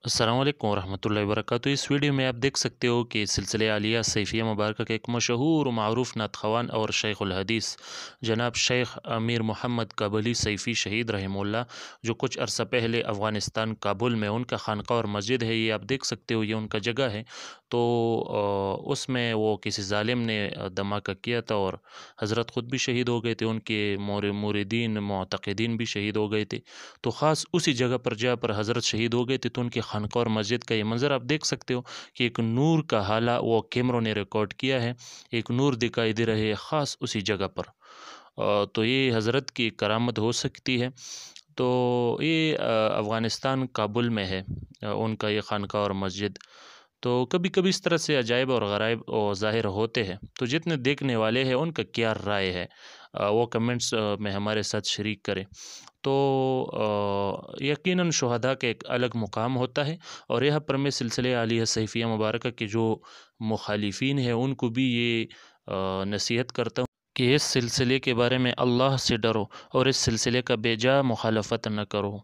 अस्सलाम वालेकुम वरहमतुल्लाहि वबरकातुहू। इस वीडियो में आप देख सकते हो कि सिलसिले आलिया सैफिया मुबारक का एक मशहूर व मारूफ नात ख़वान और शेख़ुल हदीस जनाब शेख अमीर मोहम्मद काबली सैफ़ी शहीद रहमुल्लाह, जो कुछ अरसा पहले अफ़गानिस्तान काबुल में उनका खानक़ाह और मस्जिद है, ये आप देख सकते हो, ये उनका जगह है। तो उसमें वो किसी ज़ालिम ने धमाका किया था और हज़रत ख़ुद भी शहीद हो गए थे, उनके मुरीदीन मुअतक़िदीन भी शहीद हो गए थे। तो ख़ास उसी जगह पर जहाँ पर हज़रत शहीद हो गए थे, तो उनकी खानक़ाह और मस्जिद का ये मंज़र आप देख सकते हो कि एक नूर का हाला वो कैमरों ने रिकॉर्ड किया है। एक नूर दिखाई दे रहे है ख़ास उसी जगह पर। तो ये हज़रत की करामत हो सकती है। तो ये अफ़गानिस्तान काबुल में है, उनका ये खानक़ाह और मस्जिद। तो कभी कभी इस तरह से अजायब और गराइब ज़ाहिर होते हैं। तो जितने देखने वाले हैं उनका क्या राय है, वो कमेंट्स में हमारे साथ शरीक करें। तो यकीनन शुहदा का एक अलग मुकाम होता है, और यहाँ पर मैं सिलसिले आलिया सैफिया मुबारक के जो मुखालिफिन हैं उनको भी ये नसीहत करता हूँ कि इस सिलसिले के बारे में अल्लाह से डरो और इस सिलसिले का बेजा मुखालफत न करो।